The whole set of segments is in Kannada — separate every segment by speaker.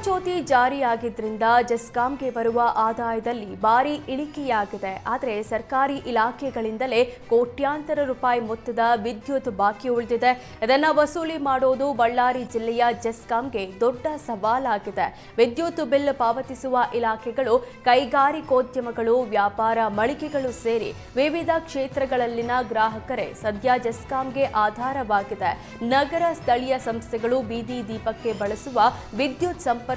Speaker 1: ಜ್ಯೋತಿ ಜಾರಿಯಾಗಿದ್ದರಿಂದ ಜೆಸ್ಕಾಂಗೆ ಬರುವ ಆದಾಯದಲ್ಲಿ ಭಾರಿ ಇಳಿಕೆಯಾಗಿದೆ. ಆದರೆ ಸರ್ಕಾರಿ ಇಲಾಖೆಗಳಿಂದಲೇ ಕೋಟ್ಯಾಂತರ ರೂಪಾಯಿ ಮೊತ್ತದ ವಿದ್ಯುತ್ ಬಾಕಿ ಉಳಿದಿದೆ. ಇದನ್ನು ವಸೂಲಿ ಮಾಡೋದು ಬಳ್ಳಾರಿ ಜಿಲ್ಲೆಯ ಜೆಸ್ಕಾಂಗೆ ದೊಡ್ಡ ಸವಾಲಾಗಿದೆ. ವಿದ್ಯುತ್ ಬಿಲ್ ಪಾವತಿಸುವ ಇಲಾಖೆಗಳು, ಕೈಗಾರಿಕೋದ್ಯಮಗಳು, ವ್ಯಾಪಾರ ಮಳಿಗೆಗಳು ಸೇರಿ ವಿವಿಧ ಕ್ಷೇತ್ರಗಳಲ್ಲಿನ ಗ್ರಾಹಕರೇ ಸದ್ಯ ಜೆಸ್ಕಾಂಗೆ ಆಧಾರವಾಗಿದೆ. ನಗರ ಸ್ಥಳೀಯ ಸಂಸ್ಥೆಗಳು ಬೀದಿ ದೀಪಕ್ಕೆ ಬಳಸುವ ವಿದ್ಯುತ್ ಸಂಪರ್ಕಗಳ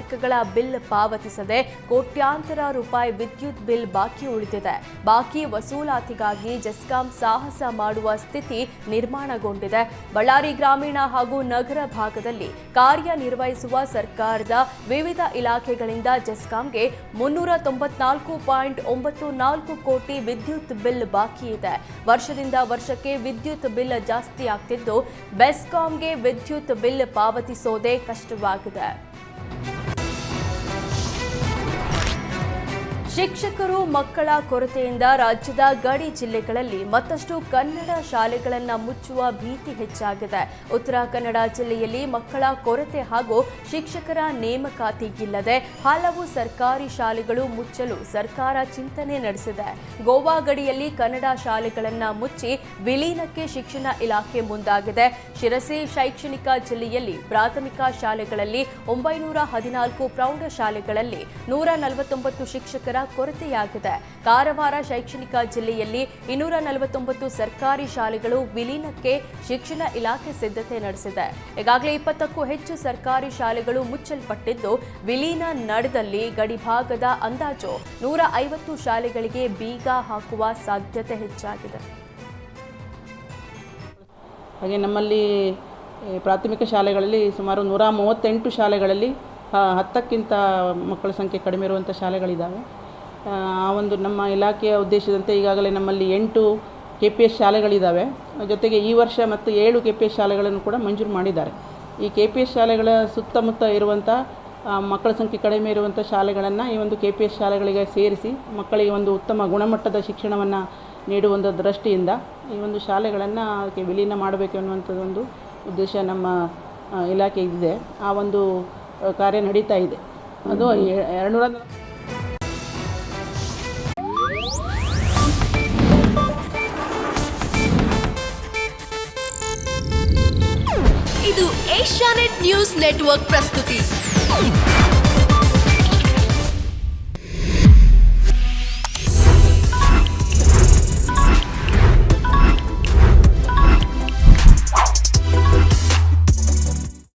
Speaker 1: ಬಿಲ್ ಪಾವತಿಸದೆ ಕೋಟ್ಯಾಂತರ ರೂಪಾಯಿ ವಿದ್ಯುತ್ ಬಿಲ್ ಬಾಕಿ ಉಳಿದಿದೆ. ಬಾಕಿ ವಸೂಲಾತಿಗಾಗಿ ಜೆಸ್ಕಾಂ ಸಾಹಸ ಮಾಡುವ ಸ್ಥಿತಿ ನಿರ್ಮಾಣಗೊಂಡಿದೆ. ಬಳ್ಳಾರಿ ಗ್ರಾಮೀಣ ಹಾಗೂ ನಗರ ಭಾಗದಲ್ಲಿ ಕಾರ್ಯನಿರ್ವಹಿಸುವ ಸರ್ಕಾರದ ವಿವಿಧ ಇಲಾಖೆಗಳಿಂದ ಜೆಸ್ಕಾಂಗೆ 394.94 ಕೋಟಿ ವಿದ್ಯುತ್ ಬಿಲ್ ಬಾಕಿ ಇದೆ. ವರ್ಷದಿಂದ ವರ್ಷಕ್ಕೆ ವಿದ್ಯುತ್ ಬಿಲ್ ಜಾಸ್ತಿ ಆಗ್ತಿದ್ದು ಬೆಸ್ಕಾಂಗೆ ವಿದ್ಯುತ್ ಬಿಲ್ ಪಾವತಿಸೋದೇ ಕಷ್ಟವಾಗಿದೆ. ಶಿಕ್ಷಕರು ಮಕ್ಕಳ ಕೊರತೆಯಿಂದ ರಾಜ್ಯದ ಗಡಿ ಜಿಲ್ಲೆಗಳಲ್ಲಿ ಮತ್ತಷ್ಟು ಕನ್ನಡ ಶಾಲೆಗಳನ್ನು ಮುಚ್ಚುವ ಭೀತಿ ಹೆಚ್ಚಾಗಿದೆ. ಉತ್ತರ ಕನ್ನಡ ಜಿಲ್ಲೆಯಲ್ಲಿ ಮಕ್ಕಳ ಕೊರತೆ ಹಾಗೂ ಶಿಕ್ಷಕರ ನೇಮಕಾತಿಗಿಲ್ಲದೆ ಹಲವು ಸರ್ಕಾರಿ ಶಾಲೆಗಳು ಮುಚ್ಚಲು ಸರ್ಕಾರ ಚಿಂತನೆ ನಡೆಸಿದೆ. ಗೋವಾ ಗಡಿಯಲ್ಲಿ ಕನ್ನಡ ಶಾಲೆಗಳನ್ನು ಮುಚ್ಚಿ ವಿಲೀನಕ್ಕೆ ಶಿಕ್ಷಣ ಇಲಾಖೆ ಮುಂದಾಗಿದೆ. ಶಿರಸಿ ಶೈಕ್ಷಣಿಕ ಜಿಲ್ಲೆಯಲ್ಲಿ ಪ್ರಾಥಮಿಕ ಶಾಲೆಗಳಲ್ಲಿ 914, ಪ್ರೌಢಶಾಲೆಗಳಲ್ಲಿ 149 ಶಿಕ್ಷಕರ ಕೊರತೆಯಾಗಿದೆ. ಕಾರವಾರ ಶೈಕ್ಷಣಿಕ ಜಿಲ್ಲೆಯಲ್ಲಿ 249 ಸರ್ಕಾರಿ ಶಾಲೆಗಳು ವಿಲೀನಕ್ಕೆ ಶಿಕ್ಷಣ ಇಲಾಖೆ ಸಿದ್ಧತೆ ನಡೆಸಿದೆ. ಈಗಾಗಲೇ 20ಕ್ಕೂ ಹೆಚ್ಚು ಸರ್ಕಾರಿ ಶಾಲೆಗಳು ಮುಚ್ಚಲ್ಪಟ್ಟಿದ್ದು, ವಿಲೀನ ನಡೆದಲ್ಲಿ ಗಡಿಭಾಗದ ಅಂದಾಜು 150 ಶಾಲೆಗಳಿಗೆ ಬೀಗ ಹಾಕುವ ಸಾಧ್ಯತೆ ಹೆಚ್ಚಾಗಿದೆ.
Speaker 2: ಹಾಗೆ ನಮ್ಮಲ್ಲಿ ಪ್ರಾಥಮಿಕ ಶಾಲೆಗಳಲ್ಲಿ ಸುಮಾರು 138 ಶಾಲೆಗಳಲ್ಲಿ 10ಕ್ಕಿಂತ ಮಕ್ಕಳ ಸಂಖ್ಯೆ ಕಡಿಮೆ ಇರುವಂಥ ಶಾಲೆಗಳಿದ್ದಾವೆ. ಆ ಒಂದು ನಮ್ಮ ಇಲಾಖೆಯ ಉದ್ದೇಶದಂತೆ ಈಗಾಗಲೇ ನಮ್ಮಲ್ಲಿ 8 KPS ಶಾಲೆಗಳಿದ್ದಾವೆ. ಜೊತೆಗೆ ಈ ವರ್ಷ ಮತ್ತು 7 KPS ಶಾಲೆಗಳನ್ನು ಕೂಡ ಮಂಜೂರು ಮಾಡಿದ್ದಾರೆ. ಈ KPS ಶಾಲೆಗಳ ಸುತ್ತಮುತ್ತ ಇರುವಂಥ ಮಕ್ಕಳ ಸಂಖ್ಯೆ ಕಡಿಮೆ ಇರುವಂಥ ಶಾಲೆಗಳನ್ನು ಈ ಒಂದು KPS ಶಾಲೆಗಳಿಗೆ ಸೇರಿಸಿ ಮಕ್ಕಳಿಗೆ ಒಂದು ಉತ್ತಮ ಗುಣಮಟ್ಟದ ಶಿಕ್ಷಣವನ್ನು ನೀಡುವ ದೃಷ್ಟಿಯಿಂದ ಈ ಒಂದು ಶಾಲೆಗಳನ್ನು ಅದಕ್ಕೆ ವಿಲೀನ ಮಾಡಬೇಕು ಅನ್ನುವಂಥದ್ದೊಂದು ಉದ್ದೇಶ ನಮ್ಮ ಇಲಾಖೆ ಇದೆ. ಆ ಒಂದು ಕಾರ್ಯ ನಡೀತಾ ಇದೆ. ಅದು 200
Speaker 3: ಇದು ಏಷ್ಯಾನೆಟ್ ನ್ಯೂಸ್ ನೆಟ್ವರ್ಕ್ ಪ್ರಸ್ತುತಿ.